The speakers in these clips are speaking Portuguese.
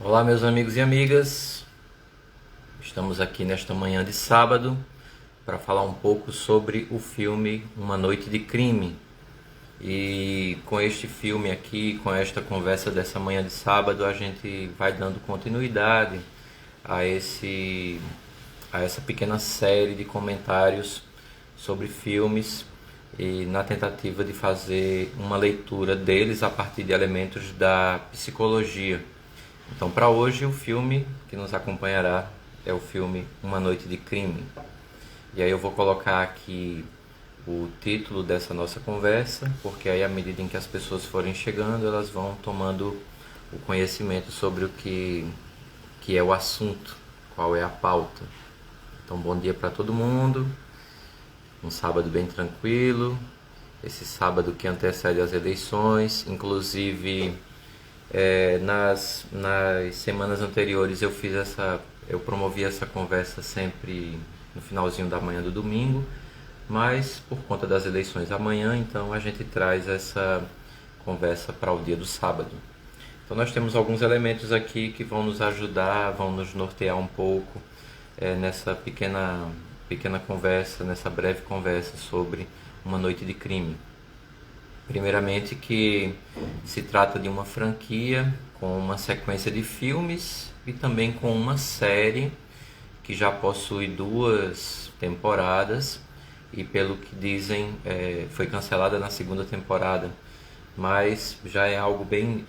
Olá, meus amigos e amigas. Estamos aqui nesta manhã de sábado para falar um pouco sobre o filme Uma Noite de Crime. E com este filme aqui, com esta conversa dessa manhã de sábado, a gente vai dando continuidade a essa pequena série de comentários sobre filmes e na tentativa de fazer uma leitura deles a partir de elementos da psicologia. Então, para hoje, o filme que nos acompanhará é o filme Uma Noite de Crime. E aí eu vou colocar aqui o título dessa nossa conversa, porque aí à medida em que as pessoas forem chegando, elas vão tomando o conhecimento sobre o que é o assunto, qual é a pauta. Então, bom dia para todo mundo, um sábado bem tranquilo, esse sábado que antecede as eleições. Inclusive, nas semanas anteriores eu promovi essa conversa sempre no finalzinho da manhã do domingo, mas por conta das eleições amanhã, então a gente traz essa conversa para o dia do sábado. Então nós temos alguns elementos aqui que vão nos ajudar, vão nos nortear um pouco nessa pequena conversa, nessa breve conversa sobre Uma Noite de Crime. Primeiramente, que se trata de uma franquia com uma sequência de filmes e também com uma série que já possui 2 temporadas e, pelo que dizem, foi cancelada na segunda temporada, mas já é algo bem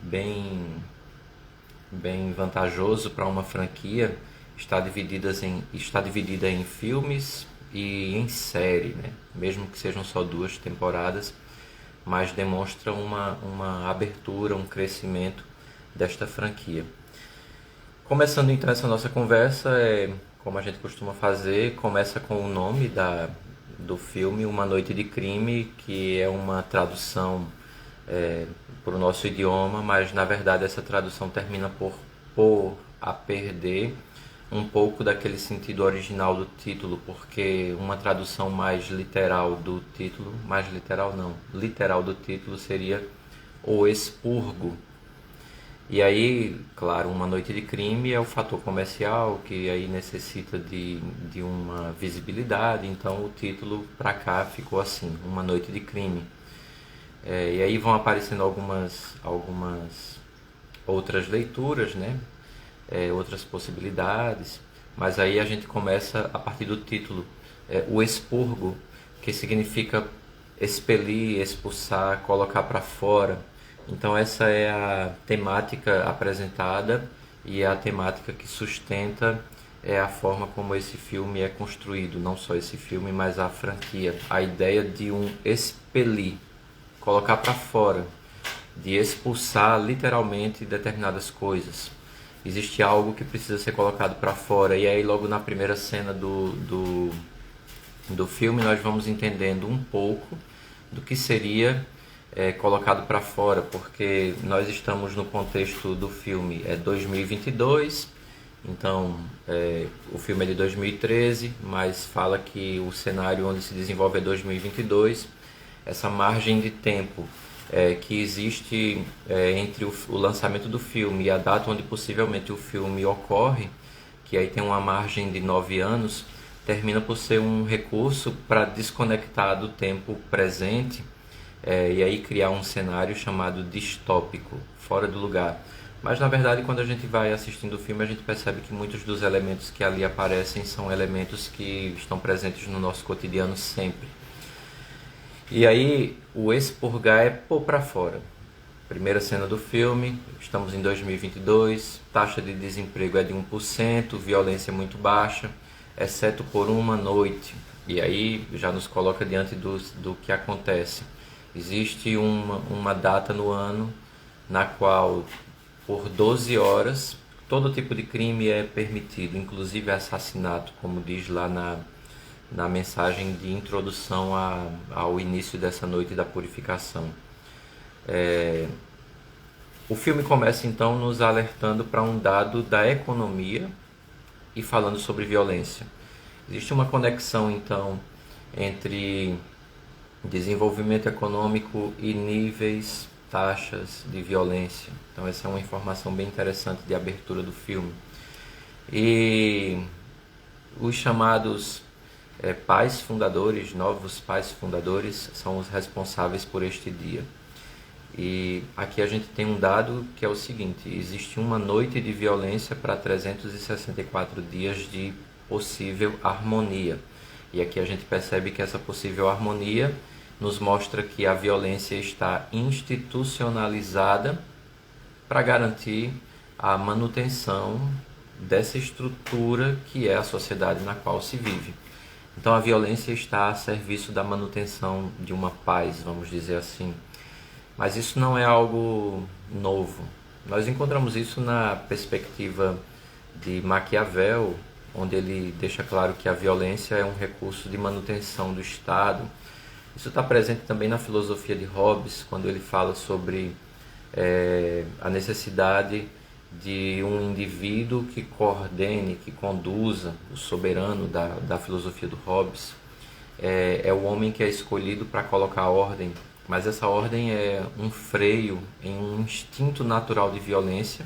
vantajoso para uma franquia. Está dividida em filmes e em série, né? Mesmo que sejam só 2 temporadas, mas demonstra uma abertura, um crescimento desta franquia. Começando então essa nossa conversa, como a gente costuma fazer, começa com o nome do filme, Uma Noite de Crime, que é uma tradução para o nosso idioma, mas na verdade essa tradução termina por a perder um pouco daquele sentido original do título, porque uma tradução mais literal do título, mais literal não, literal do título seria O Expurgo. E aí, claro, Uma Noite de Crime é o fator comercial que aí necessita de uma visibilidade, então o título para cá ficou assim, Uma Noite de Crime. E aí vão aparecendo algumas outras leituras, né? Outras possibilidades, mas aí a gente começa a partir do título, o expurgo, que significa expelir, expulsar, colocar para fora. Então essa é a temática apresentada e a temática que sustenta a forma como esse filme é construído, não só esse filme, mas a franquia, a ideia de um expelir, colocar para fora, de expulsar literalmente determinadas coisas. Existe algo que precisa ser colocado para fora, e aí logo na primeira cena do filme nós vamos entendendo um pouco do que seria colocado para fora, porque nós estamos no contexto do filme 2022, então o filme é de 2013, mas fala que o cenário onde se desenvolve é 2022, essa margem de tempo que existe entre o lançamento do filme e a data onde possivelmente o filme ocorre, que aí tem uma margem de 9 anos, termina por ser um recurso para desconectar do tempo presente e aí criar um cenário chamado distópico, fora do lugar. Mas na verdade, quando a gente vai assistindo o filme, a gente percebe que muitos dos elementos que ali aparecem são elementos que estão presentes no nosso cotidiano sempre. E aí, o expurgar é pôr para fora. Primeira cena do filme, estamos em 2022, taxa de desemprego é de 1%, violência muito baixa, exceto por uma noite. E aí já nos coloca diante do que acontece. Existe uma data no ano na qual, por 12 horas, todo tipo de crime é permitido, inclusive assassinato, como diz lá na mensagem de introdução ao início dessa noite da purificação. O filme começa então nos alertando para um dado da economia e falando sobre violência. Existe uma conexão então entre desenvolvimento econômico e níveis taxas de violência. Então essa é uma informação bem interessante de abertura do filme. E os chamados pais fundadores, novos pais fundadores, são os responsáveis por este dia. E aqui a gente tem um dado que é o seguinte: existe uma noite de violência para 364 dias de possível harmonia. E aqui a gente percebe que essa possível harmonia nos mostra que a violência está institucionalizada para garantir a manutenção dessa estrutura que é a sociedade na qual se vive. Então a violência está a serviço da manutenção de uma paz, vamos dizer assim. Mas isso não é algo novo. Nós encontramos isso na perspectiva de Maquiavel, onde ele deixa claro que a violência é um recurso de manutenção do Estado. Isso está presente também na filosofia de Hobbes, quando ele fala sobre a necessidade de um indivíduo que coordene, que conduza, o soberano da filosofia do Hobbes. É o homem que é escolhido para colocar ordem, mas essa ordem é um freio em um instinto natural de violência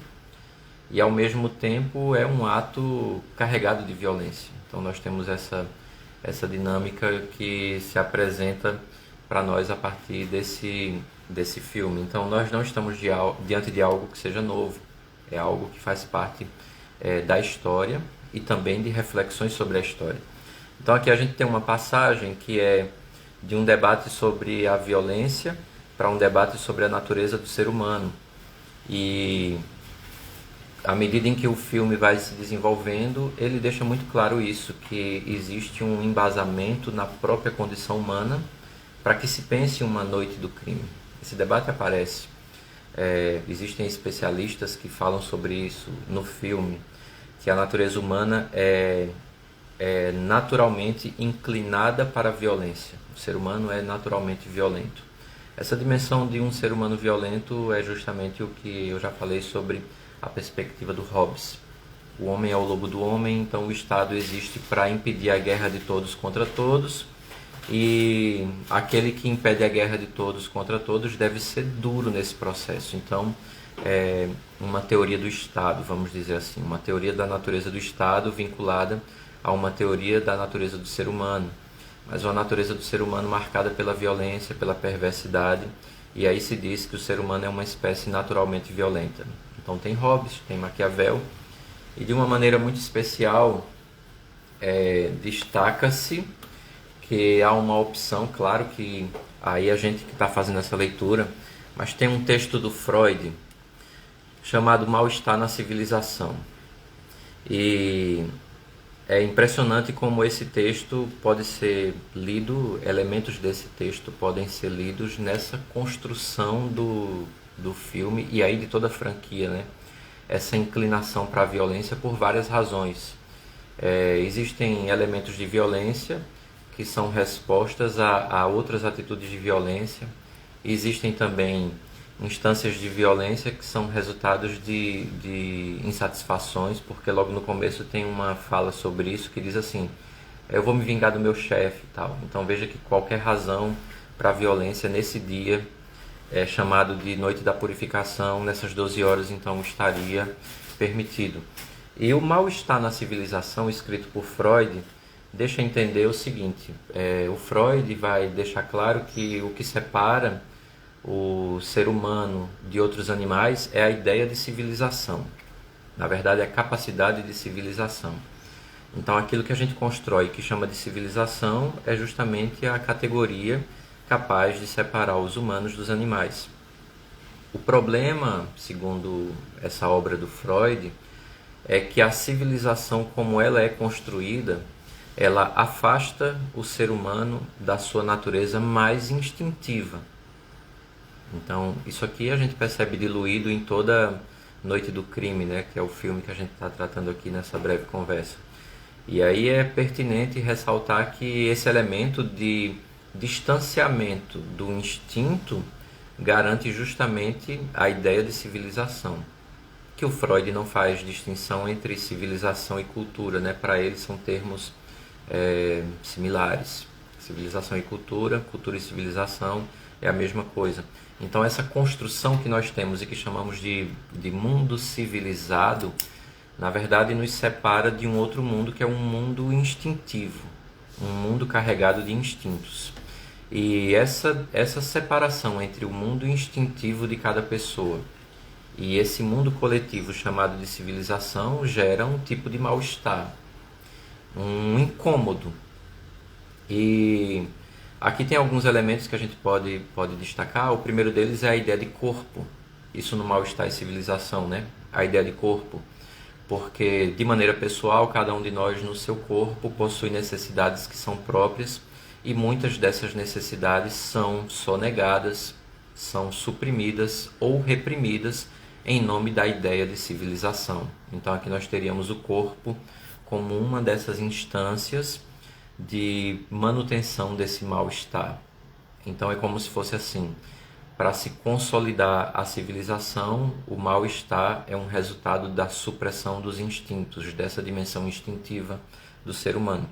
e ao mesmo tempo é um ato carregado de violência. Então nós temos essa dinâmica que se apresenta para nós a partir desse filme. Então nós não estamos diante de algo que seja novo, é algo que faz parte da história e também de reflexões sobre a história. Então aqui a gente tem uma passagem que é de um debate sobre a violência para um debate sobre a natureza do ser humano. E à medida em que o filme vai se desenvolvendo, ele deixa muito claro isso, que existe um embasamento na própria condição humana para que se pense uma noite do crime. Esse debate aparece. Existem especialistas que falam sobre isso no filme, que a natureza humana é naturalmente inclinada para a violência. O ser humano é naturalmente violento. Essa dimensão de um ser humano violento é justamente o que eu já falei sobre a perspectiva do Hobbes. O homem é o lobo do homem, então o Estado existe para impedir a guerra de todos contra todos, e aquele que impede a guerra de todos contra todos deve ser duro nesse processo. Então, é uma teoria do Estado, vamos dizer assim, uma teoria da natureza do Estado vinculada a uma teoria da natureza do ser humano, mas uma natureza do ser humano marcada pela violência, pela perversidade, e aí se diz que o ser humano é uma espécie naturalmente violenta. Então tem Hobbes, tem Maquiavel, e de uma maneira muito especial destaca-se que há uma opção, claro que aí a gente que está fazendo essa leitura, mas tem um texto do Freud chamado Mal-Estar na Civilização. E é impressionante como esse texto pode ser lido, elementos desse texto podem ser lidos nessa construção do filme e aí de toda a franquia, né? Essa inclinação para a violência por várias razões. Existem elementos de violência que são respostas a outras atitudes de violência. Existem também instâncias de violência que são resultados de insatisfações, porque logo no começo tem uma fala sobre isso que diz assim: eu vou me vingar do meu chefe e tal. Então veja que qualquer razão para a violência nesse dia é chamado de Noite da Purificação, nessas 12 horas então estaria permitido. E o Mal-Estar na Civilização, escrito por Freud, deixa entender o seguinte: o Freud vai deixar claro que o que separa o ser humano de outros animais é a ideia de civilização. Na verdade, é a capacidade de civilização. Então, aquilo que a gente constrói, que chama de civilização, é justamente a categoria capaz de separar os humanos dos animais. O problema, segundo essa obra do Freud, é que a civilização, como ela é construída, ela afasta o ser humano da sua natureza mais instintiva. Então, isso aqui a gente percebe diluído em toda Noite do Crime, né, que é o filme que a gente está tratando aqui nessa breve conversa. E aí é pertinente ressaltar que esse elemento de distanciamento do instinto garante justamente a ideia de civilização. Que o Freud não faz distinção entre civilização e cultura, né? Para ele são termos similares. Civilização e cultura, cultura e civilização é a mesma coisa. Então essa construção que nós temos e que chamamos de mundo civilizado, na verdade nos separa de um outro mundo que é um mundo instintivo, um mundo carregado de instintos. E essa separação entre o mundo instintivo de cada pessoa e esse mundo coletivo chamado de civilização gera um tipo de mal-estar, um incômodo. E aqui tem alguns elementos que a gente pode destacar. O primeiro deles é a ideia de corpo. Isso no mal-estar e civilização, né? A ideia de corpo. Porque, de maneira pessoal, cada um de nós no seu corpo possui necessidades que são próprias e muitas dessas necessidades são sonegadas, são suprimidas ou reprimidas em nome da ideia de civilização. Então aqui nós teríamos o corpo como uma dessas instâncias de manutenção desse mal-estar. Então é como se fosse assim: para se consolidar a civilização, o mal-estar é um resultado da supressão dos instintos, dessa dimensão instintiva do ser humano.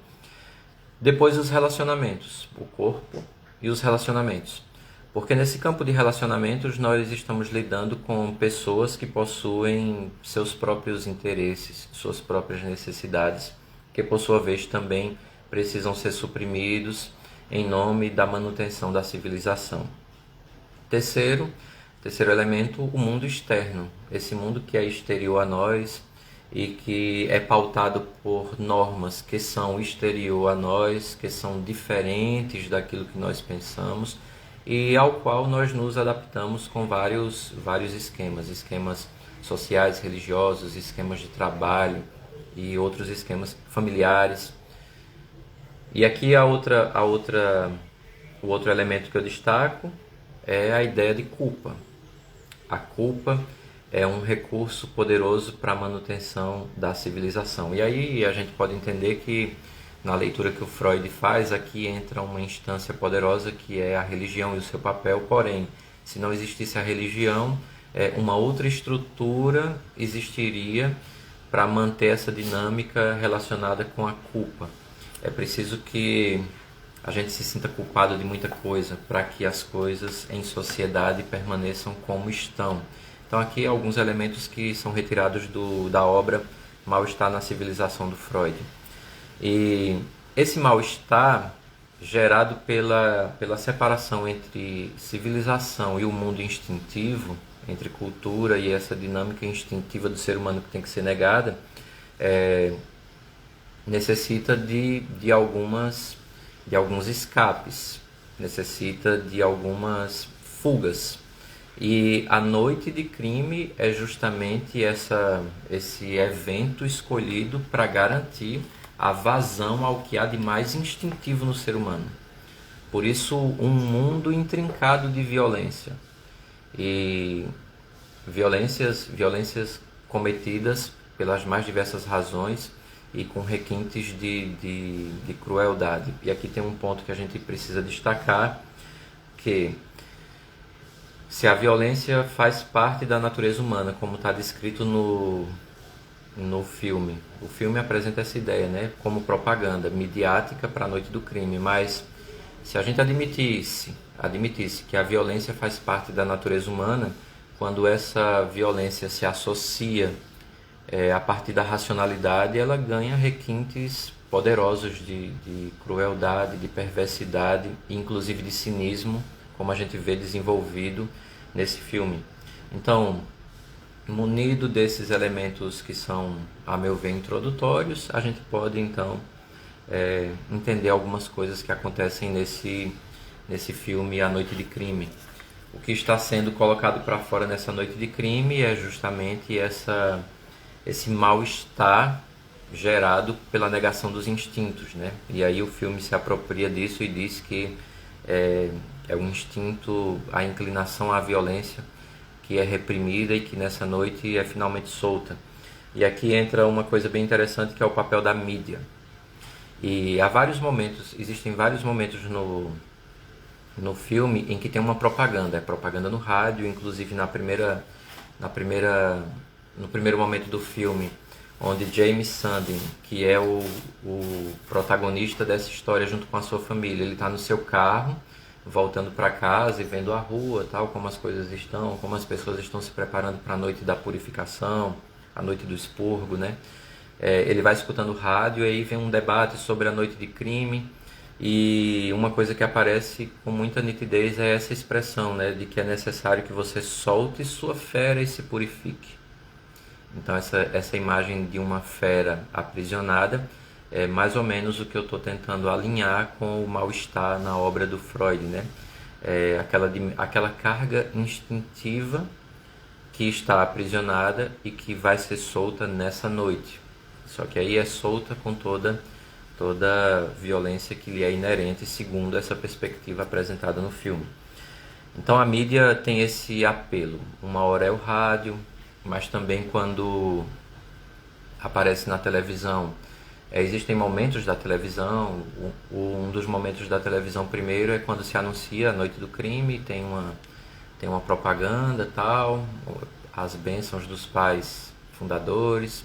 Depois os relacionamentos, o corpo e os relacionamentos. Porque nesse campo de relacionamentos nós estamos lidando com pessoas que possuem seus próprios interesses, suas próprias necessidades, que por sua vez também precisam ser suprimidos em nome da manutenção da civilização. Terceiro elemento, o mundo externo, esse mundo que é exterior a nós e que é pautado por normas que são exterior a nós, que são diferentes daquilo que nós pensamos e ao qual nós nos adaptamos com vários esquemas sociais, religiosos, esquemas de trabalho e outros esquemas familiares. E aqui o outro elemento que eu destaco é a ideia de culpa. A culpa é um recurso poderoso para a manutenção da civilização. E aí a gente pode entender que, na leitura que o Freud faz, aqui entra uma instância poderosa que é a religião e o seu papel. Porém, se não existisse a religião, uma outra estrutura existiria para manter essa dinâmica relacionada com a culpa. É preciso que a gente se sinta culpado de muita coisa para que as coisas em sociedade permaneçam como estão. Então aqui alguns elementos que são retirados da obra Mal-Estar na Civilização do Freud. E esse mal-estar gerado pela separação entre civilização e o mundo instintivo, entre cultura e essa dinâmica instintiva do ser humano que tem que ser negada, necessita de alguns escapes, necessita de algumas fugas. E a noite de crime é justamente esse evento escolhido para garantir a vazão ao que há de mais instintivo no ser humano. Por isso, um mundo intrincado de violência. E violências cometidas pelas mais diversas razões e com requintes de crueldade. E aqui tem um ponto que a gente precisa destacar, que se a violência faz parte da natureza humana, como está descrito no filme. O filme apresenta essa ideia, né, como propaganda midiática para a noite do crime, mas se a gente admitisse que a violência faz parte da natureza humana, quando essa violência se associa a partir da racionalidade, ela ganha requintes poderosos de crueldade, de perversidade, inclusive de cinismo, como a gente vê desenvolvido nesse filme. Então, munido desses elementos que são, a meu ver, introdutórios, a gente pode então entender algumas coisas que acontecem nesse filme A Noite de Crime. O que está sendo colocado para fora nessa noite de crime é justamente esse mal-estar gerado pela negação dos instintos, né? E aí o filme se apropria disso e diz que é o instinto, a inclinação à violência que é reprimida e que nessa noite é finalmente solta. E aqui entra uma coisa bem interessante, que é o papel da mídia. E existem vários momentos no filme em que tem uma propaganda. É propaganda no rádio, inclusive no primeiro momento do filme, onde James Sandin, que é o protagonista dessa história junto com a sua família, ele está no seu carro, voltando para casa e vendo a rua, tal, como as coisas estão, como as pessoas estão se preparando para a noite da purificação, a noite do expurgo, né? Ele vai escutando rádio e aí vem um debate sobre a noite de crime, e uma coisa que aparece com muita nitidez é essa expressão, né, de que é necessário que você solte sua fera e se purifique. Então essa imagem de uma fera aprisionada é mais ou menos o que eu estou tentando alinhar com o mal-estar na obra do Freud, né? Aquela carga instintiva que está aprisionada e que vai ser solta nessa noite. Só que aí é solta com toda a violência que lhe é inerente, segundo essa perspectiva apresentada no filme. Então a mídia tem esse apelo. Uma hora é o rádio, mas também quando aparece na televisão, existem momentos da televisão. Um dos momentos da televisão primeiro é quando se anuncia a noite do crime, tem uma propaganda, tal, as bênçãos dos pais fundadores,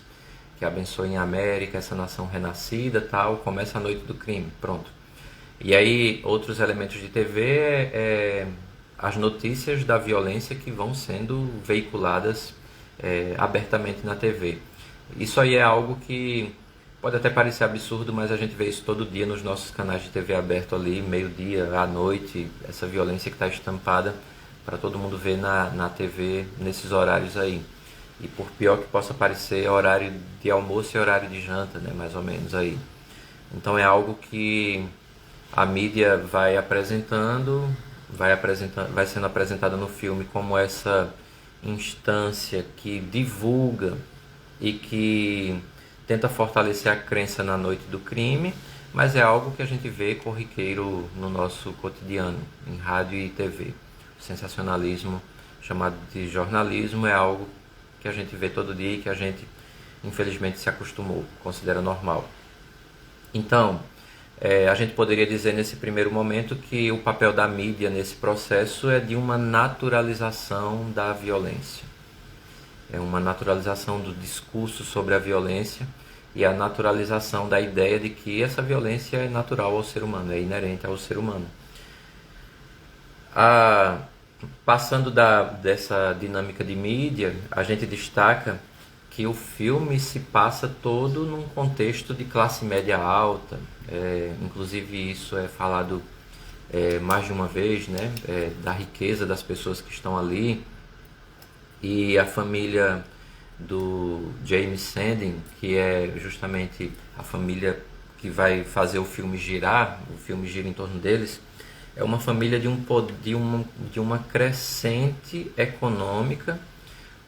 que abençoem a América, essa nação renascida, tal, começa a noite do crime, pronto. E aí outros elementos de TV as notícias da violência que vão sendo veiculadas abertamente na TV. Isso aí é algo que pode até parecer absurdo, mas a gente vê isso todo dia nos nossos canais de TV aberto ali, meio-dia, à noite, essa violência que está estampada para todo mundo ver na TV nesses horários aí. E por pior que possa parecer, horário de almoço e horário de janta, né, mais ou menos aí. Então é algo que a mídia vai sendo apresentada no filme como essa instância que divulga e que tenta fortalecer a crença na noite do crime, mas é algo que a gente vê corriqueiro no nosso cotidiano, em rádio e TV. O sensacionalismo, chamado de jornalismo, é algo que a gente vê todo dia e que a gente, infelizmente, se acostumou, considera normal. Então, a gente poderia dizer nesse primeiro momento que o papel da mídia nesse processo é de uma naturalização da violência. É uma naturalização do discurso sobre a violência e a naturalização da ideia de que essa violência é natural ao ser humano, é inerente ao ser humano. Passando dessa dinâmica de mídia, a gente destaca que o filme se passa todo num contexto de classe média alta. Inclusive isso é falado mais de uma vez, né? Da riqueza das pessoas que estão ali. E a família do James Sandin, que é justamente a família que vai fazer o filme girar, o filme gira em torno deles, é uma família de uma crescente econômica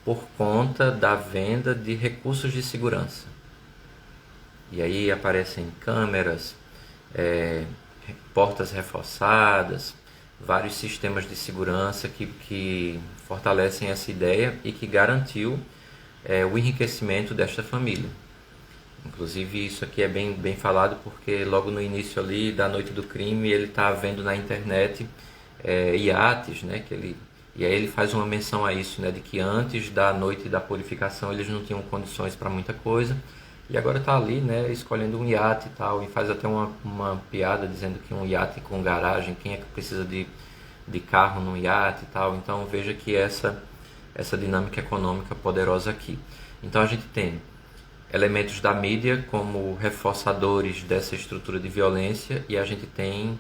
por conta da venda de recursos de segurança. E aí aparecem câmeras, portas reforçadas, vários sistemas de segurança que fortalecem essa ideia e que garantiu o enriquecimento desta família. Inclusive isso aqui é bem falado porque logo no início ali da noite do crime ele está vendo na internet iates, né, e aí ele faz uma menção a isso, né, de que antes da noite da purificação eles não tinham condições para muita coisa, e agora está ali, né, escolhendo um iate e tal, e faz até uma piada dizendo que um iate com garagem, quem é que precisa de carro num iate e tal. Então veja que essa dinâmica econômica poderosa aqui. Então a gente tem elementos da mídia como reforçadores dessa estrutura de violência, e a gente tem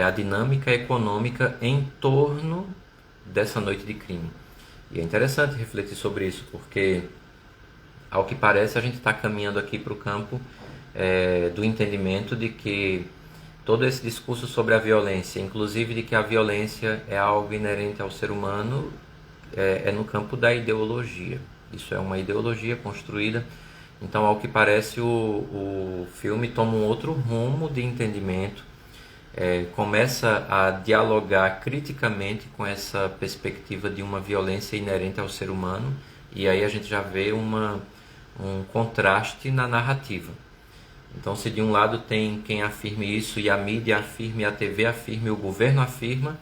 a dinâmica econômica em torno dessa noite de crime. E é interessante refletir sobre isso, porque ao que parece a gente está caminhando aqui para o campo do entendimento de que todo esse discurso sobre a violência, inclusive de que a violência é algo inerente ao ser humano, é no campo da ideologia. Isso é uma ideologia construída. Então, ao que parece, o filme toma um outro rumo de entendimento, começa a dialogar criticamente com essa perspectiva de uma violência inerente ao ser humano, e aí a gente já vê um contraste na narrativa. Então, se de um lado tem quem afirme isso, e a mídia afirme, a TV afirme, o governo afirma,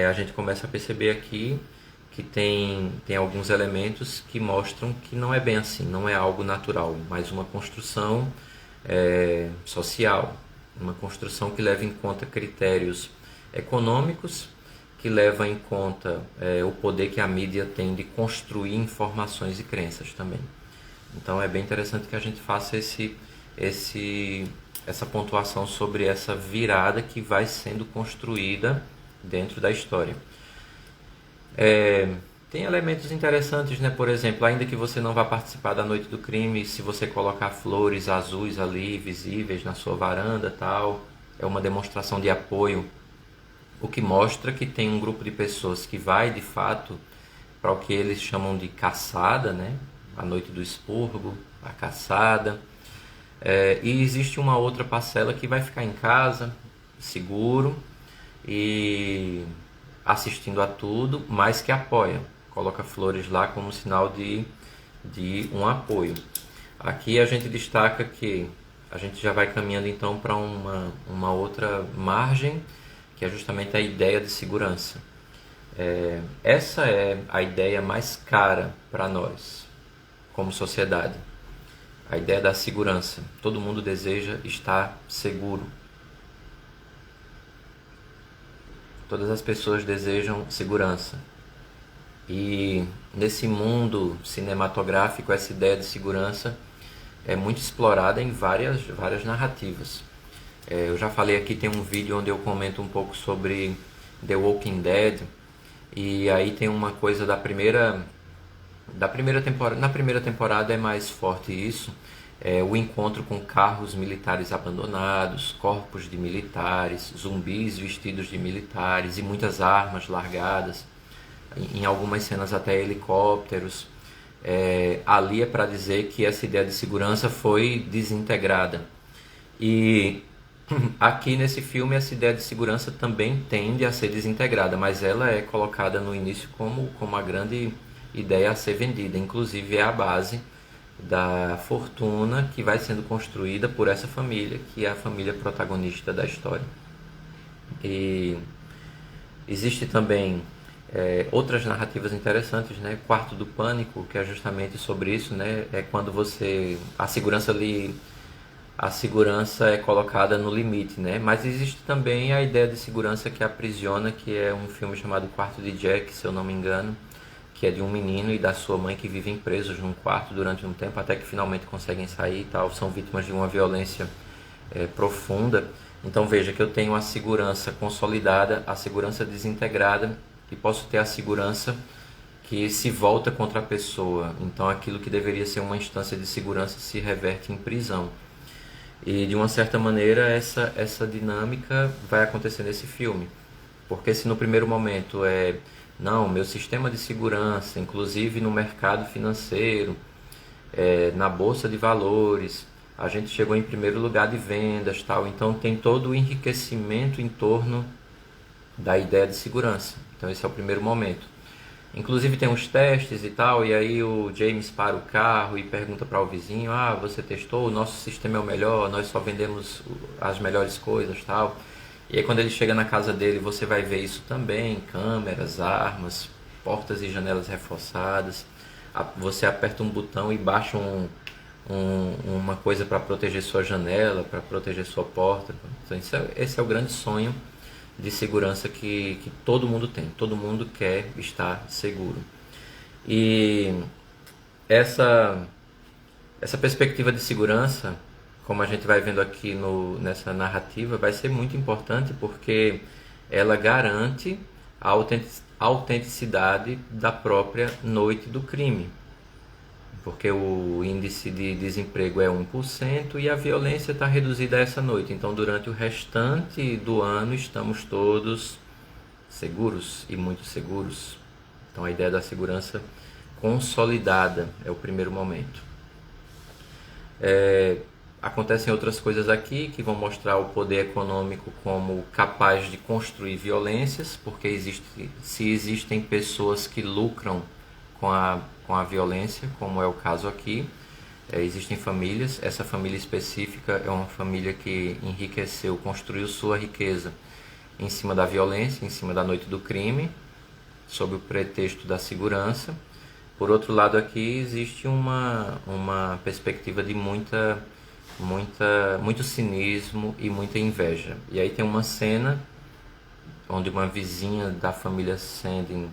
a gente começa a perceber aqui que tem alguns elementos que mostram que não é bem assim, não é algo natural, mas uma construção social, uma construção que leva em conta critérios econômicos, que levam em conta o poder que a mídia tem de construir informações e crenças também. Então é bem interessante que a gente faça essa pontuação sobre essa virada que vai sendo construída dentro da história. Tem elementos interessantes, né? Por exemplo, ainda que você não vá participar da noite do crime, se você colocar flores azuis ali, visíveis na sua varanda, tal, é uma demonstração de apoio, o que mostra que tem um grupo de pessoas que vai, de fato, para o que eles chamam de caçada, né? A noite do expurgo, a caçada. E existe uma outra parcela que vai ficar em casa, seguro e assistindo a tudo, mas que apoia. Coloca flores lá como sinal de um apoio. Aqui a gente destaca que a gente já vai caminhando então para uma outra margem, que é justamente a ideia de segurança. Essa é a ideia mais cara para nós, como sociedade. A ideia da segurança. Todo mundo deseja estar seguro. Todas as pessoas desejam segurança. E nesse mundo cinematográfico, essa ideia de segurança é muito explorada em várias narrativas. Eu já falei aqui, tem um vídeo onde eu comento um pouco sobre The Walking Dead. E aí tem uma coisa da primeira temporada. Na primeira temporada é mais forte isso. O encontro com carros militares abandonados, corpos de militares, zumbis vestidos de militares e muitas armas largadas, em algumas cenas até helicópteros. Ali é para dizer que essa ideia de segurança foi desintegrada. E aqui nesse filme essa ideia de segurança também tende a ser desintegrada, mas ela é colocada no início como a grande ideia a ser vendida. Inclusive é a base da fortuna que vai sendo construída por essa família, que é a família protagonista da história. E existe também outras narrativas interessantes, né? Quarto do Pânico, que é justamente sobre isso, né? É quando a segurança é colocada no limite, né? Mas existe também a ideia de segurança que aprisiona, que é um filme chamado Quarto de Jack, se eu não me engano, que é de um menino e da sua mãe que vivem presos num quarto durante um tempo, até que finalmente conseguem sair e tal. São vítimas de uma violência profunda. Então veja que eu tenho a segurança consolidada, a segurança desintegrada, e posso ter a segurança que se volta contra a pessoa. Então aquilo que deveria ser uma instância de segurança se reverte em prisão. E de uma certa maneira essa dinâmica vai acontecer nesse filme. Porque se no primeiro momento não, meu sistema de segurança, inclusive no mercado financeiro, na bolsa de valores, a gente chegou em primeiro lugar de vendas, tal. Então tem todo o enriquecimento em torno da ideia de segurança. Então esse é o primeiro momento. Inclusive tem uns testes e tal, e aí o James para o carro e pergunta para o vizinho: você testou? O nosso sistema é o melhor, nós só vendemos as melhores coisas, tal. E aí quando ele chega na casa dele, você vai ver isso também: câmeras, armas, portas e janelas reforçadas. Você aperta um botão e baixa uma coisa para proteger sua janela, para proteger sua porta. Então esse é o grande sonho de segurança que todo mundo tem. Todo mundo quer estar seguro. E essa perspectiva de segurança, como a gente vai vendo aqui nessa narrativa, vai ser muito importante porque ela garante a autenticidade da própria noite do crime. Porque o índice de desemprego é 1% e a violência está reduzida a essa noite. Então, durante o restante do ano, estamos todos seguros e muito seguros. Então, a ideia da segurança consolidada é o primeiro momento. Acontecem outras coisas aqui que vão mostrar o poder econômico como capaz de construir violências, porque se existem pessoas que lucram com a violência, como é o caso aqui, existem famílias. Essa família específica é uma família que enriqueceu, construiu sua riqueza em cima da violência, em cima da noite do crime, sob o pretexto da segurança. Por outro lado, aqui existe uma perspectiva de muito cinismo e muita inveja. E aí tem uma cena onde uma vizinha da família Sandin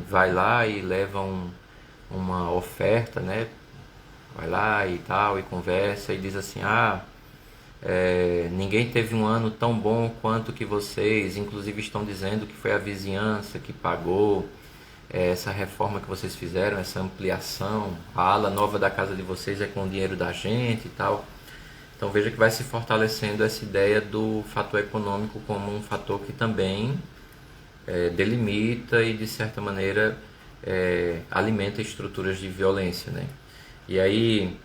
vai lá e leva uma oferta, né? Vai lá e tal, e conversa e diz assim, ninguém teve um ano tão bom quanto que vocês, inclusive estão dizendo que foi a vizinhança que pagou essa reforma que vocês fizeram, essa ampliação, a ala nova da casa de vocês é com o dinheiro da gente e tal. Então veja que vai se fortalecendo essa ideia do fator econômico como um fator que também delimita e de certa maneira alimenta estruturas de violência, né? E aí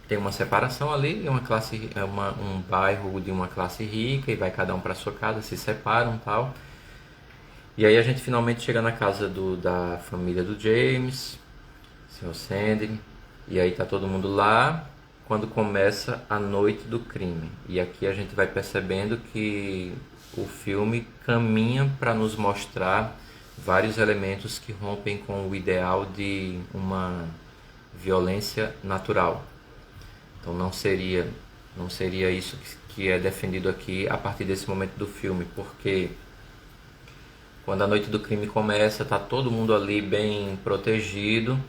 tem uma separação ali, um bairro de uma classe rica e vai cada um para sua casa, se separam e tal. E aí a gente finalmente chega na casa da família do James, Sr. Sandy, e aí tá todo mundo lá quando começa a noite do crime. E aqui a gente vai percebendo que o filme caminha para nos mostrar vários elementos que rompem com o ideal de uma violência natural. Então não seria isso que é defendido aqui a partir desse momento do filme, porque quando a noite do crime começa, tá todo mundo ali bem protegido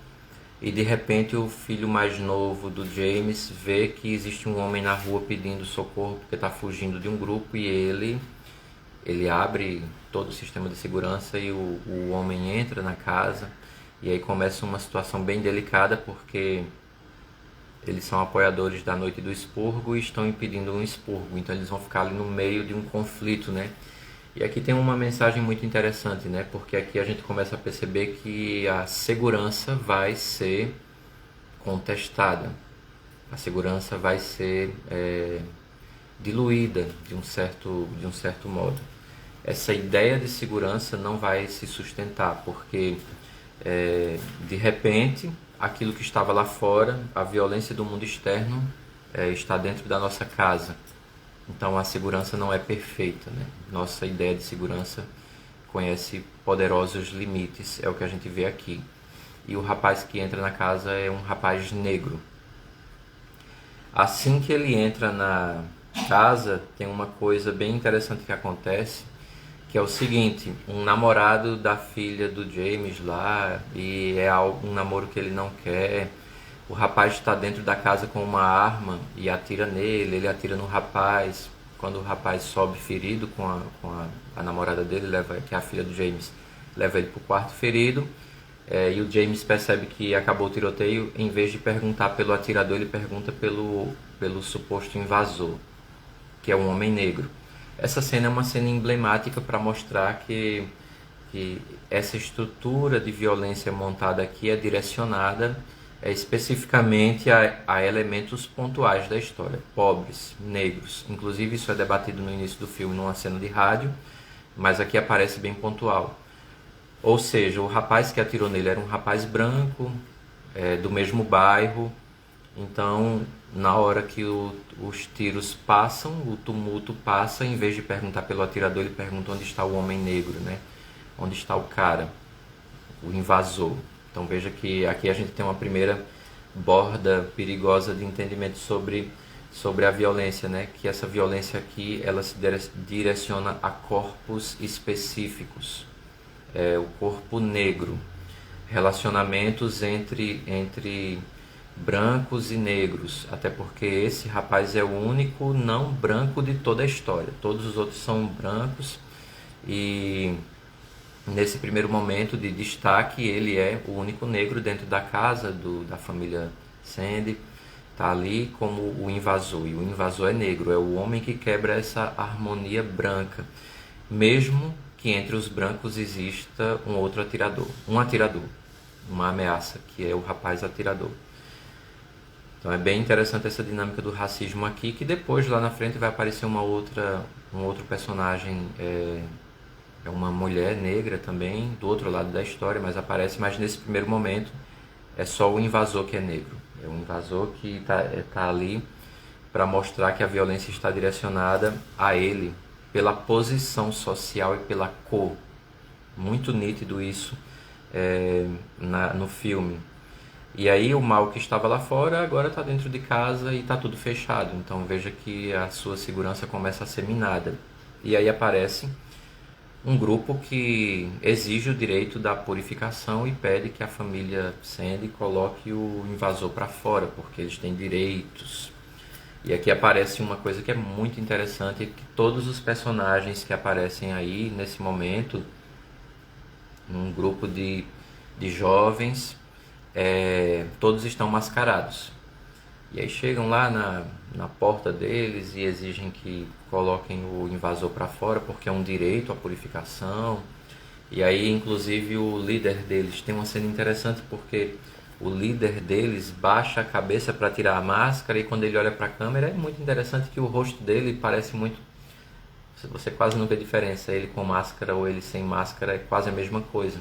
e de repente o filho mais novo do James vê que existe um homem na rua pedindo socorro porque está fugindo de um grupo, e ele abre todo o sistema de segurança e o homem entra na casa, e aí começa uma situação bem delicada porque eles são apoiadores da noite do expurgo e estão impedindo um expurgo, então eles vão ficar ali no meio de um conflito, né? E aqui tem uma mensagem muito interessante, né? Porque aqui a gente começa a perceber que a segurança vai ser contestada, a segurança vai ser diluída de um certo modo. Essa ideia de segurança não vai se sustentar, porque de repente aquilo que estava lá fora, a violência do mundo externo, está dentro da nossa casa. Então a segurança não é perfeita, né? Nossa ideia de segurança conhece poderosos limites, é o que a gente vê aqui. E o rapaz que entra na casa é um rapaz negro. Assim que ele entra na casa, tem uma coisa bem interessante que acontece, que é o seguinte: um namorado da filha do James lá, e é um namoro que ele não quer. O rapaz está dentro da casa com uma arma e atira nele, ele atira no rapaz. Quando o rapaz sobe ferido com a namorada dele, que é a filha do James, leva ele para o quarto ferido. E o James percebe que acabou o tiroteio. Em vez de perguntar pelo atirador, ele pergunta pelo suposto invasor, que é um homem negro. Essa cena é uma cena emblemática para mostrar que essa estrutura de violência montada aqui é direcionada especificamente a elementos pontuais da história, pobres, negros. Inclusive isso é debatido no início do filme numa cena de rádio, mas aqui aparece bem pontual. Ou seja, o rapaz que atirou nele era um rapaz branco, do mesmo bairro. Então, na hora que os tiros passam, o tumulto passa, em vez de perguntar pelo atirador, ele pergunta onde está o homem negro, né? Onde está o cara, o invasor. Então veja que aqui a gente tem uma primeira borda perigosa de entendimento sobre a violência, né? Que essa violência aqui ela se direciona a corpos específicos, o corpo negro, relacionamentos entre brancos e negros, até porque esse rapaz é o único não branco de toda a história. Todos os outros são brancos e nesse primeiro momento de destaque ele é o único negro dentro da casa da família Sandy, está ali como o invasor, e o invasor é negro, é o homem que quebra essa harmonia branca, mesmo que entre os brancos exista um atirador, uma ameaça, que é o rapaz atirador. Então é bem interessante essa dinâmica do racismo aqui, que depois lá na frente vai aparecer um outro personagem, é uma mulher negra também, do outro lado da história, mas nesse primeiro momento é só o invasor que é negro. É um invasor que tá ali para mostrar que a violência está direcionada a ele, pela posição social e pela cor. Muito nítido isso no filme. E aí o mal que estava lá fora agora está dentro de casa e está tudo fechado. Então veja que a sua segurança começa a ser minada. E aí aparece um grupo que exige o direito da purificação e pede que a família Sandy coloque o invasor para fora, porque eles têm direitos. E aqui aparece uma coisa que é muito interessante, que todos os personagens que aparecem aí nesse momento, num grupo de jovens, todos estão mascarados. E aí chegam lá na porta deles e exigem que coloquem o invasor para fora, porque é um direito à purificação. E aí, inclusive, o líder deles tem uma cena interessante, porque o líder deles baixa a cabeça para tirar a máscara, e quando ele olha para a câmera é muito interessante que o rosto dele parece muito... Você quase não vê diferença, ele com máscara ou ele sem máscara é quase a mesma coisa.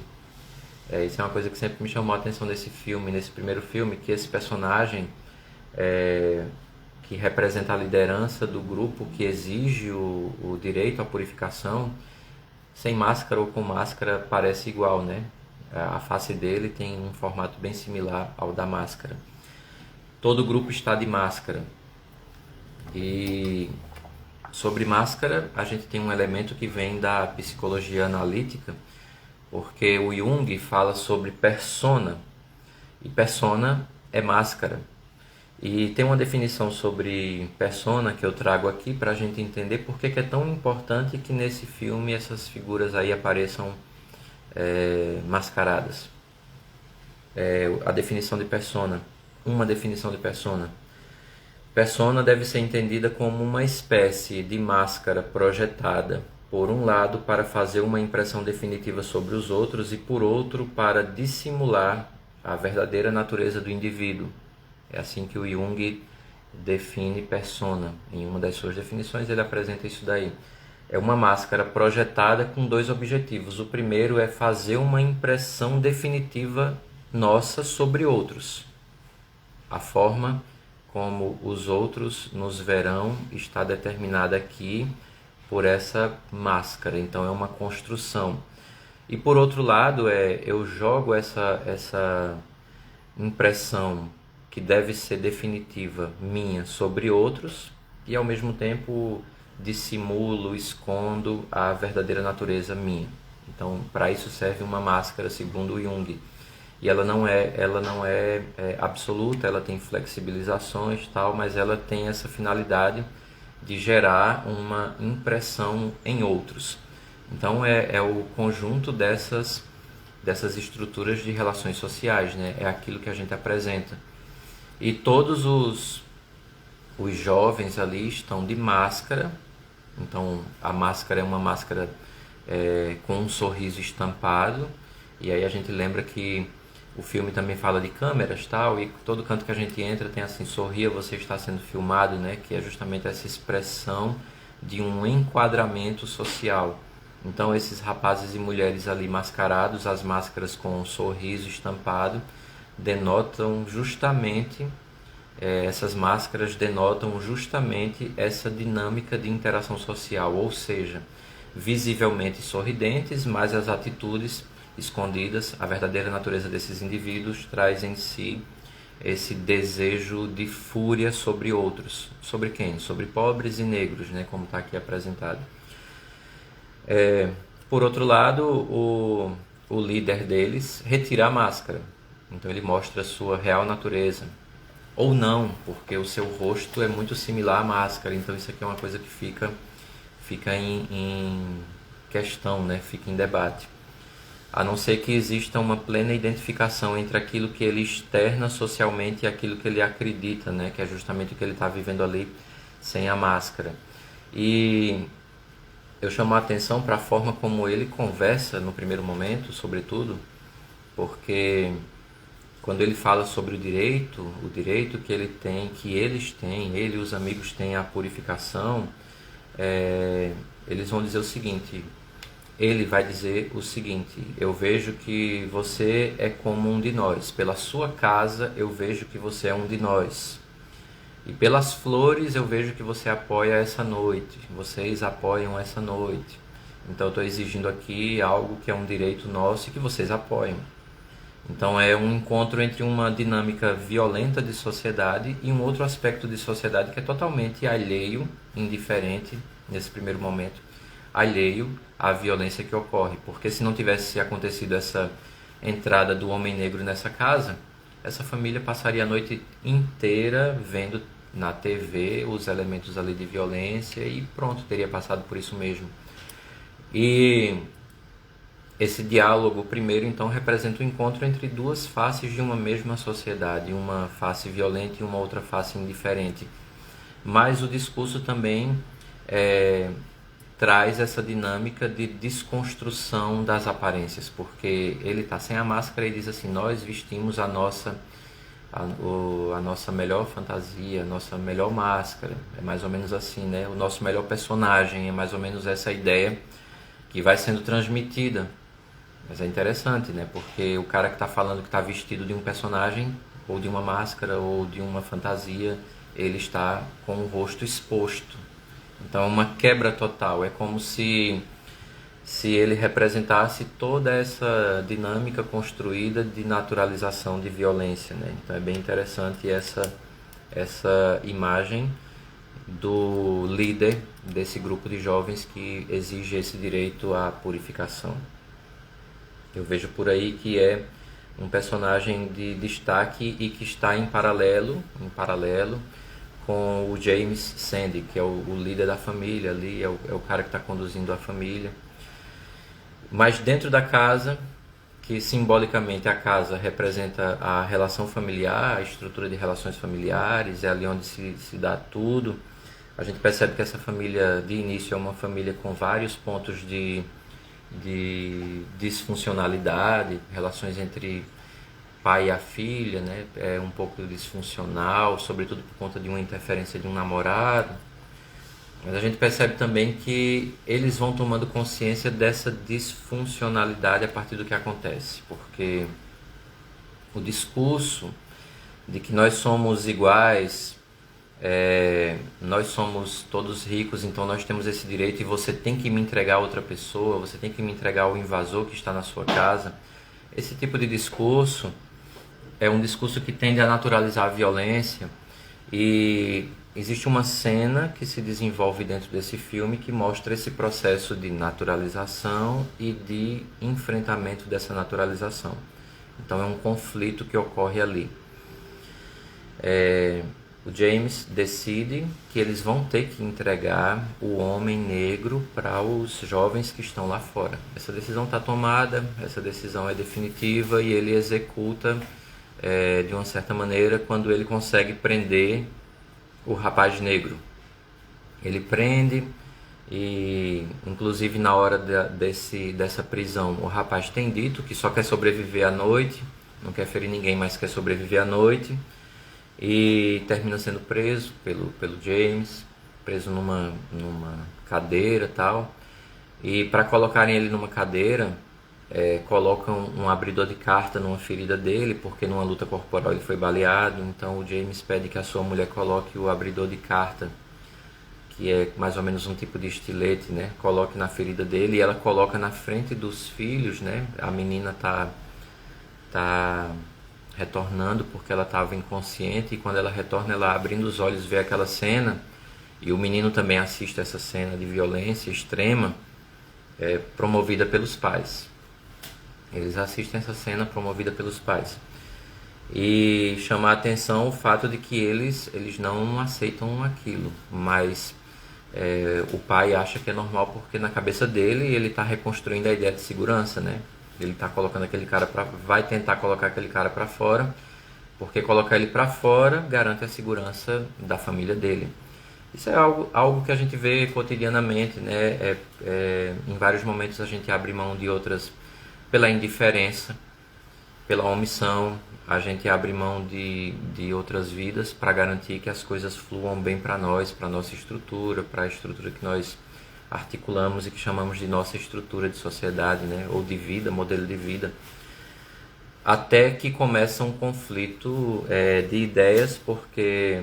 Isso é uma coisa que sempre me chamou a atenção nesse filme, nesse primeiro filme, que esse personagem que representa a liderança do grupo que exige o direito à purificação, sem máscara ou com máscara parece igual, né? A face dele tem um formato bem similar ao da máscara. Todo o grupo está de máscara. E sobre máscara, a gente tem um elemento que vem da psicologia analítica, porque o Jung fala sobre persona, e persona é máscara. E tem uma definição sobre persona que eu trago aqui para a gente entender por que é tão importante que nesse filme essas figuras aí apareçam mascaradas. A definição de persona. Uma definição de persona. Persona deve ser entendida como uma espécie de máscara projetada, por um lado, para fazer uma impressão definitiva sobre os outros e, por outro, para dissimular a verdadeira natureza do indivíduo. É assim que o Jung define persona. Em uma das suas definições ele apresenta isso daí. É uma máscara projetada com dois objetivos. O primeiro é fazer uma impressão definitiva nossa sobre outros. A forma como os outros nos verão está determinada aqui por essa máscara. Então é uma construção. E por outro lado, eu jogo essa impressão que deve ser definitiva minha sobre outros e ao mesmo tempo dissimulo, escondo a verdadeira natureza minha. Então, para isso serve uma máscara, segundo o Jung. E ela não é absoluta, ela tem flexibilizações e tal, mas ela tem essa finalidade de gerar uma impressão em outros. Então, é o conjunto dessas estruturas de relações sociais, né? É aquilo que a gente apresenta. E todos os jovens ali estão de máscara. Então a máscara é uma máscara com um sorriso estampado. E aí a gente lembra que o filme também fala de câmeras, tal, e todo canto que a gente entra tem assim: sorria, você está sendo filmado, né? Que é justamente essa expressão de um enquadramento social. Então esses rapazes e mulheres ali mascarados, as máscaras com um sorriso estampado, denotam justamente, essas máscaras denotam justamente essa dinâmica de interação social, ou seja, visivelmente sorridentes, mas as atitudes escondidas, a verdadeira natureza desses indivíduos traz em si esse desejo de fúria sobre outros. Sobre quem? Sobre pobres e negros, né, como está aqui apresentado. Por outro lado, o líder deles retira a máscara. Então ele mostra a sua real natureza. Ou não, porque o seu rosto é muito similar à máscara. Então isso aqui é uma coisa que fica em questão, né? Fica em debate. A não ser que exista uma plena identificação entre aquilo que ele externa socialmente e aquilo que ele acredita, né? Que é justamente o que ele está vivendo ali sem a máscara. E eu chamo a atenção para a forma como ele conversa no primeiro momento, sobretudo, porque quando ele fala sobre o direito que ele tem, que eles têm, ele e os amigos têm à purificação, eles vão dizer o seguinte: ele vai dizer o seguinte: eu vejo que você é como um de nós, pela sua casa eu vejo que você é um de nós, e pelas flores eu vejo que você apoia essa noite, vocês apoiam essa noite, então eu estou exigindo aqui algo que é um direito nosso e que vocês apoiam. Então é um encontro entre uma dinâmica violenta de sociedade e um outro aspecto de sociedade que é totalmente alheio, indiferente nesse primeiro momento alheio à violência que ocorre. Porque se não tivesse acontecido essa entrada do homem negro nessa casa, essa família passaria a noite inteira vendo na TV os elementos ali de violência e pronto, teria passado por isso mesmo. E esse diálogo primeiro então representa o encontro entre duas faces de uma mesma sociedade, uma face violenta e uma outra face indiferente. Mas o discurso também traz essa dinâmica de desconstrução das aparências, porque ele está sem a máscara e diz assim: nós vestimos a nossa melhor fantasia, a nossa melhor máscara, é mais ou menos assim, né? O nosso melhor personagem, é mais ou menos essa ideia que vai sendo transmitida. Mas é interessante, né? Porque o cara que está falando que está vestido de um personagem, ou de uma máscara, ou de uma fantasia, ele está com o rosto exposto. Então é uma quebra total, é como se ele representasse toda essa dinâmica construída de naturalização de violência, né? Então é bem interessante essa imagem do líder desse grupo de jovens que exige esse direito à purificação. Eu vejo por aí que é um personagem de destaque e que está em paralelo com o James Sandy, que é o líder da família ali, é o cara que está conduzindo a família. Mas dentro da casa, que simbolicamente a casa representa a relação familiar, a estrutura de relações familiares, é ali onde se dá tudo. A gente percebe que essa família de início é uma família com vários pontos de disfuncionalidade, relações entre pai e a filha, né? É um pouco disfuncional, sobretudo por conta de uma interferência de um namorado. Mas a gente percebe também que eles vão tomando consciência dessa disfuncionalidade a partir do que acontece, porque o discurso de que nós somos iguais, nós somos todos ricos, então nós temos esse direito e você tem que me entregar a outra pessoa, você tem que me entregar ao invasor que está na sua casa. Esse tipo de discurso é um discurso que tende a naturalizar a violência, e existe uma cena que se desenvolve dentro desse filme que mostra esse processo de naturalização e de enfrentamento dessa naturalização. Então é um conflito que ocorre ali. O James decide que eles vão ter que entregar o homem negro para os jovens que estão lá fora. Essa decisão está tomada, essa decisão é definitiva e ele executa de uma certa maneira quando ele consegue prender o rapaz negro. Ele prende e, inclusive, na hora dessa prisão, o rapaz tem dito que só quer sobreviver à noite, não quer ferir ninguém, mas quer sobreviver à noite, e termina sendo preso pelo James, preso numa cadeira e tal. E para colocarem ele numa cadeira, colocam um abridor de carta numa ferida dele, porque numa luta corporal ele foi baleado. Então o James pede que a sua mulher coloque o abridor de carta, que é mais ou menos um tipo de estilete, né? Coloque na ferida dele, e ela coloca na frente dos filhos, né? A menina tá retornando porque ela estava inconsciente, e quando ela retorna, ela abrindo os olhos vê aquela cena, e o menino também assiste essa cena de violência extrema promovida pelos pais. Eles assistem essa cena promovida pelos pais. E chama a atenção o fato de que eles não aceitam aquilo, mas o pai acha que é normal, porque na cabeça dele ele está reconstruindo a ideia de segurança, né? Ele está colocando aquele cara vai tentar colocar aquele cara para fora, porque colocar ele para fora garante a segurança da família dele. Isso é algo que a gente vê cotidianamente, né? Em vários momentos a gente abre mão de outras pela indiferença, pela omissão. A gente abre mão de outras vidas para garantir que as coisas fluam bem para nós, para a nossa estrutura, para a estrutura que nós articulamos e que chamamos de nossa estrutura de sociedade, né? Ou de vida, modelo de vida. Até que começa um conflito de ideias, porque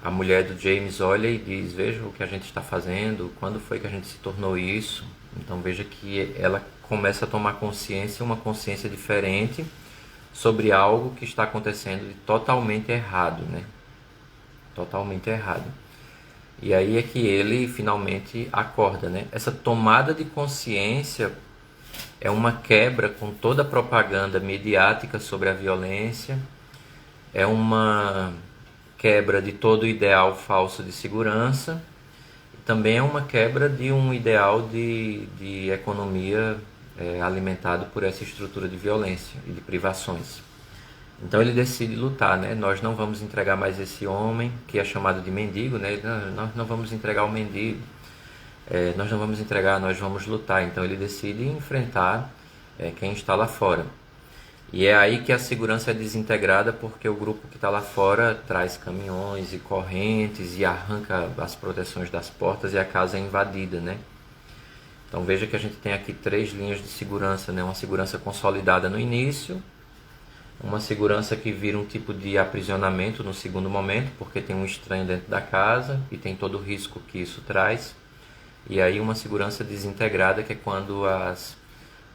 a mulher do James olha e diz: veja o que a gente está fazendo, quando foi que a gente se tornou isso? Então veja que ela começa a tomar consciência, uma consciência diferente sobre algo que está acontecendo de totalmente errado, né? Totalmente errado. E aí é que ele finalmente acorda, né? Essa tomada de consciência é uma quebra com toda a propaganda midiática sobre a violência, é uma quebra de todo o ideal falso de segurança, também é uma quebra de um ideal de economia alimentado por essa estrutura de violência e de privações. Então ele decide lutar, né? Nós não vamos entregar mais esse homem que é chamado de mendigo, né? Nós não vamos entregar o mendigo, nós não vamos entregar, nós vamos lutar. Então ele decide enfrentar quem está lá fora. E é aí que a segurança é desintegrada, porque o grupo que está lá fora traz caminhões e correntes e arranca as proteções das portas e a casa é invadida, né? Então veja que a gente tem aqui 3 linhas de segurança, né? Uma segurança consolidada no início, uma segurança que vira um tipo de aprisionamento no segundo momento, porque tem um estranho dentro da casa e tem todo o risco que isso traz. E aí uma segurança desintegrada, que é quando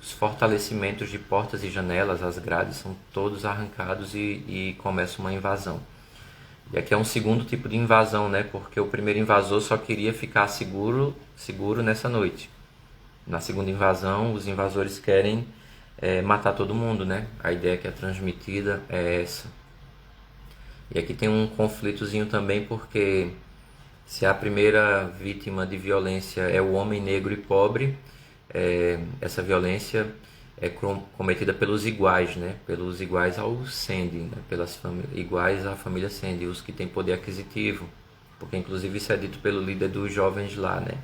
os fortalecimentos de portas e janelas, as grades, são todos arrancados e começa uma invasão. E aqui é um segundo tipo de invasão, né? Porque o primeiro invasor só queria ficar seguro nessa noite. Na segunda invasão, os invasores querem matar todo mundo, né? A ideia que é transmitida é essa. E aqui tem um conflitozinho também, porque se a primeira vítima de violência é o homem negro e pobre, essa violência é cometida pelos iguais, né? Pelos iguais ao Sandy, né? Pelas iguais à família Sandy, os que têm poder aquisitivo, porque inclusive isso é dito pelo líder dos jovens lá, né?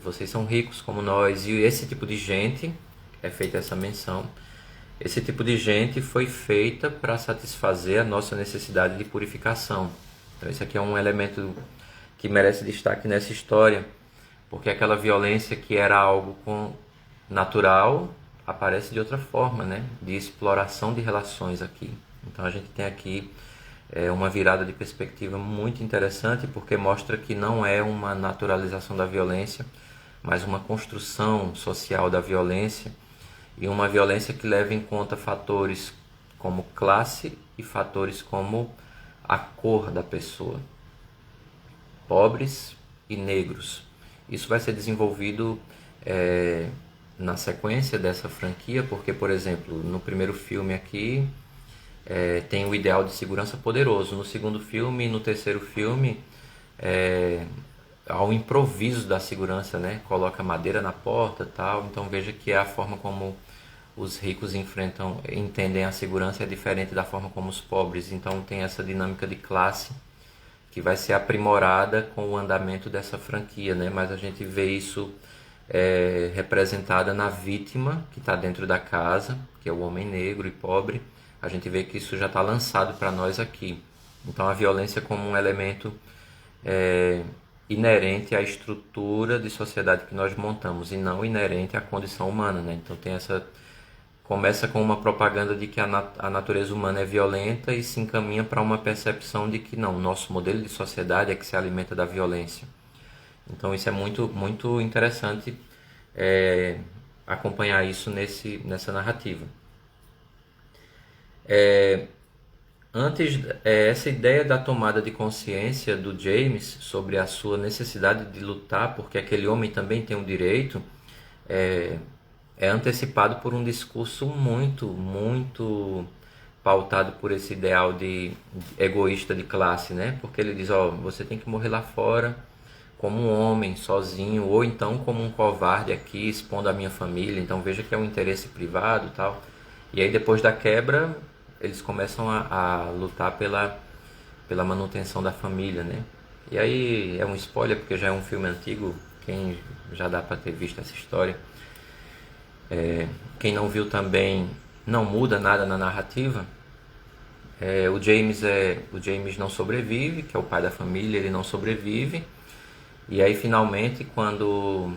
Vocês são ricos como nós. E esse tipo de gente, é feita essa menção, esse tipo de gente foi feita para satisfazer a nossa necessidade de purificação. Então esse aqui é um elemento que merece destaque nessa história, porque aquela violência que era algo natural aparece de outra forma, né? De exploração de relações aqui. Então a gente tem aqui uma virada de perspectiva muito interessante, porque mostra que não é uma naturalização da violência, mas uma construção social da violência, e uma violência que leva em conta fatores como classe e fatores como a cor da pessoa, pobres e negros. Isso vai ser desenvolvido na sequência dessa franquia, porque, por exemplo, no primeiro filme aqui tem o ideal de segurança poderoso. No segundo filme e no terceiro filme, ao improviso da segurança, né? Coloca madeira na porta e tal. Então veja que a forma como os ricos entendem a segurança é diferente da forma como os pobres. Então tem essa dinâmica de classe que vai ser aprimorada com o andamento dessa franquia, né? Mas a gente vê isso representada na vítima que está dentro da casa, que é o homem negro e pobre. A gente vê que isso já está lançado para nós aqui. Então a violência como um elemento inerente à estrutura de sociedade que nós montamos e não inerente à condição humana, né? Então começa com uma propaganda de que a natureza humana é violenta e se encaminha para uma percepção de que não, o nosso modelo de sociedade é que se alimenta da violência. Então isso é muito, muito interessante acompanhar isso nessa narrativa. Essa ideia da tomada de consciência do James sobre a sua necessidade de lutar, porque aquele homem também tem um direito, é antecipado por um discurso muito, muito pautado por esse ideal de egoísta de classe, né? Porque ele diz, você tem que morrer lá fora como um homem, sozinho, ou então como um covarde aqui, expondo a minha família. Então veja que é um interesse privado e tal. E aí depois da quebra, eles começam a lutar pela manutenção da família, né? E aí é um spoiler, porque já é um filme antigo, quem já dá para ter visto essa história. Quem não viu também, não muda nada na narrativa. O James não sobrevive, que é o pai da família, ele não sobrevive. E aí finalmente, quando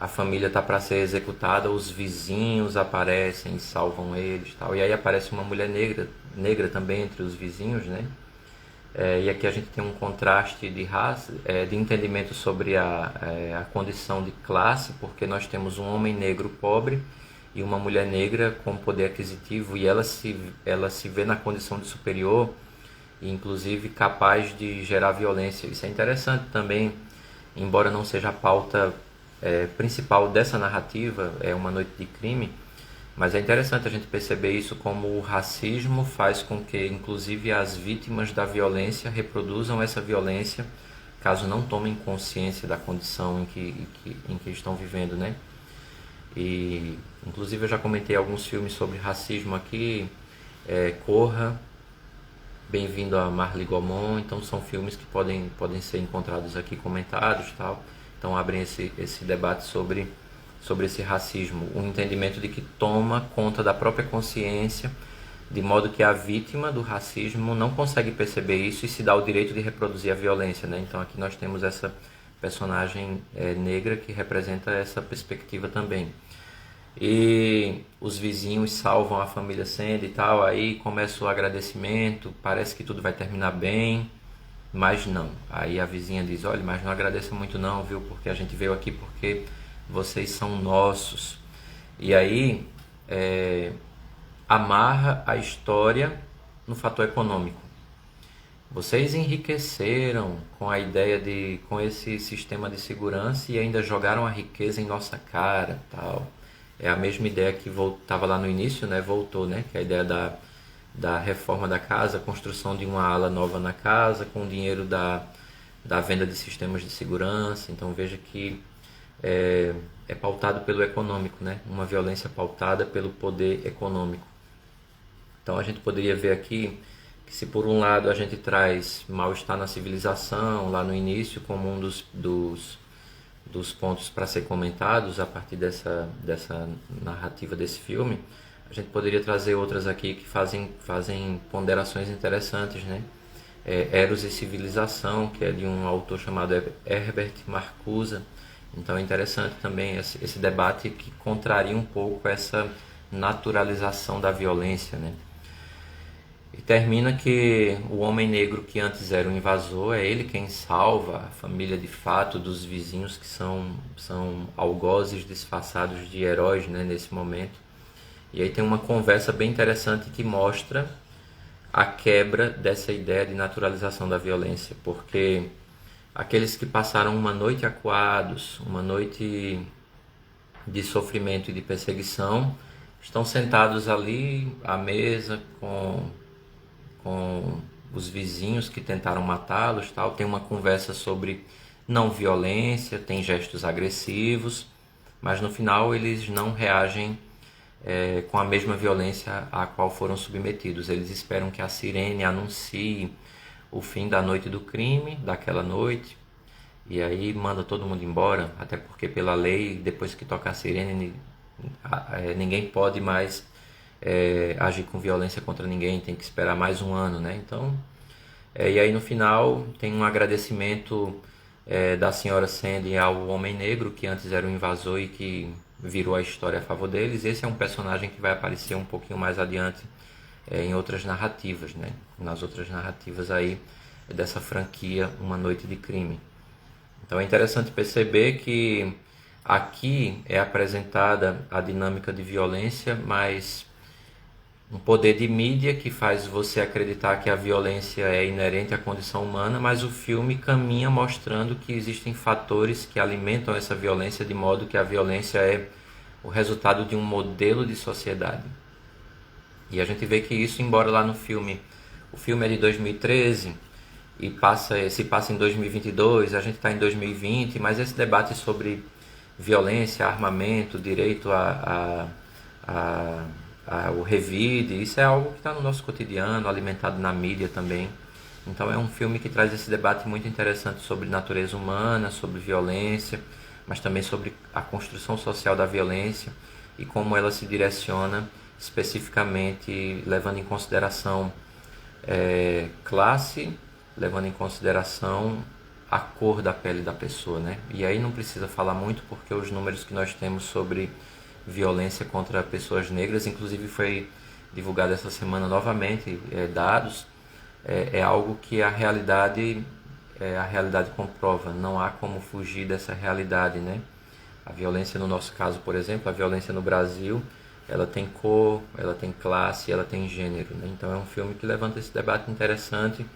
a família está para ser executada, os vizinhos aparecem e salvam eles, tal. E aí aparece uma mulher negra também entre os vizinhos, né? E aqui a gente tem um contraste de raça, de entendimento sobre a condição de classe, porque nós temos um homem negro pobre e uma mulher negra com poder aquisitivo, e ela se vê na condição de superior, e inclusive capaz de gerar violência. Isso é interessante também, embora não seja a pauta principal dessa narrativa, é Uma Noite de Crime, mas é interessante a gente perceber isso, como o racismo faz com que inclusive as vítimas da violência reproduzam essa violência caso não tomem consciência da condição em que estão vivendo, né? E inclusive eu já comentei alguns filmes sobre racismo aqui, Corra, Bem-vindo a Marley Gaumont, então são filmes que podem ser encontrados aqui, comentados, tal. Então abrem esse debate sobre esse racismo, um entendimento de que toma conta da própria consciência, de modo que a vítima do racismo não consegue perceber isso e se dá o direito de reproduzir a violência, né? Então aqui nós temos essa personagem negra que representa essa perspectiva também. E os vizinhos salvam a família Sandy e tal, aí começa o agradecimento, parece que tudo vai terminar bem, mas não. Aí a vizinha diz: olha, mas não agradeça muito não, viu, porque a gente veio aqui porque vocês são nossos. E aí amarra a história no fator econômico. Vocês enriqueceram com a ideia com esse sistema de segurança e ainda jogaram a riqueza em nossa cara, tal. É a mesma ideia que estava lá no início, né? Voltou, né? Que é a ideia da reforma da casa, a construção de uma ala nova na casa, com o dinheiro da venda de sistemas de segurança. Então veja que é pautado pelo econômico, né? Uma violência pautada pelo poder econômico. Então a gente poderia ver aqui que, se por um lado a gente traz mal-estar na civilização lá no início como um dos pontos para ser comentados a partir dessa narrativa desse filme, a gente poderia trazer outras aqui que fazem ponderações interessantes, né? Eros e Civilização, que é de um autor chamado Herbert Marcuse. Então é interessante também esse debate que contraria um pouco essa naturalização da violência, né? E termina que o homem negro, que antes era um invasor, é ele quem salva a família de fato dos vizinhos, que são algozes disfarçados de heróis, né, nesse momento. E aí tem uma conversa bem interessante que mostra a quebra dessa ideia de naturalização da violência, porque aqueles que passaram uma noite acuados, uma noite de sofrimento e de perseguição, estão sentados ali à mesa com os vizinhos que tentaram matá-los, tal. Tem uma conversa sobre não violência, tem gestos agressivos, mas no final eles não reagem com a mesma violência à qual foram submetidos. Eles esperam que a sirene anuncie o fim da noite do crime, daquela noite, e aí manda todo mundo embora, até porque pela lei, depois que toca a sirene, ninguém pode mais agir com violência contra ninguém, tem que esperar mais um ano, né? Então, e aí no final tem um agradecimento da senhora Sandy ao homem negro, que antes era um invasor e que virou a história a favor deles. Esse é um personagem que vai aparecer um pouquinho mais adiante em outras narrativas, né? Nas outras narrativas aí dessa franquia Uma Noite de Crime. Então é interessante perceber que aqui é apresentada a dinâmica de violência, mas um poder de mídia que faz você acreditar que a violência é inerente à condição humana, mas o filme caminha mostrando que existem fatores que alimentam essa violência, de modo que a violência é o resultado de um modelo de sociedade. E a gente vê que isso, embora lá no filme, o filme é de 2013 e se passa em 2022, a gente está em 2020, mas esse debate sobre violência, armamento, direito o revide, isso é algo que está no nosso cotidiano, alimentado na mídia também. Então é um filme que traz esse debate muito interessante sobre natureza humana, sobre violência, mas também sobre a construção social da violência e como ela se direciona especificamente, levando em consideração classe, levando em consideração a cor da pele da pessoa, né? E aí não precisa falar muito, porque os números que nós temos sobre violência contra pessoas negras, inclusive foi divulgado essa semana novamente, dados, é algo que a realidade comprova, não há como fugir dessa realidade, né? A violência, no nosso caso, por exemplo, a violência no Brasil ela tem cor, ela tem classe, ela tem gênero, né? Então é um filme que levanta esse debate interessante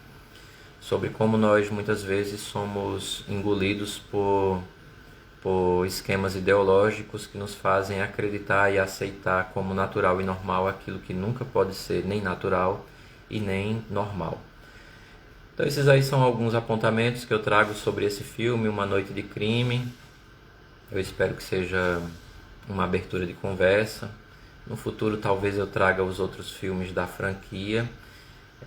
sobre como nós muitas vezes somos engolidos por esquemas ideológicos que nos fazem acreditar e aceitar como natural e normal aquilo que nunca pode ser nem natural e nem normal. Então esses aí são alguns apontamentos que eu trago sobre esse filme, Uma Noite de Crime. Eu espero que seja uma abertura de conversa. No futuro talvez eu traga os outros filmes da franquia.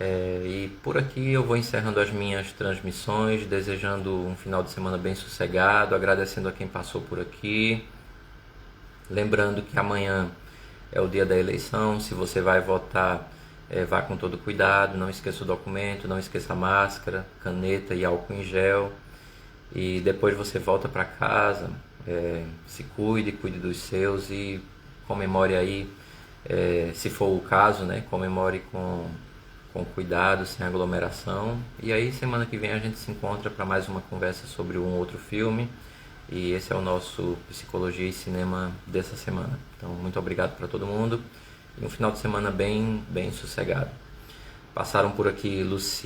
E por aqui eu vou encerrando as minhas transmissões, desejando um final de semana bem sossegado, agradecendo a quem passou por aqui. Lembrando que amanhã é o dia da eleição, se você vai votar, vá com todo cuidado, não esqueça o documento, não esqueça a máscara, caneta e álcool em gel. E depois você volta para casa, se cuide, cuide dos seus e comemore aí, se for o caso, né, comemore com cuidado, sem aglomeração. E aí semana que vem a gente se encontra para mais uma conversa sobre um outro filme. E esse é o nosso Psicologia e Cinema dessa semana. Então muito obrigado para todo mundo e um final de semana bem sossegado. Passaram por aqui Luci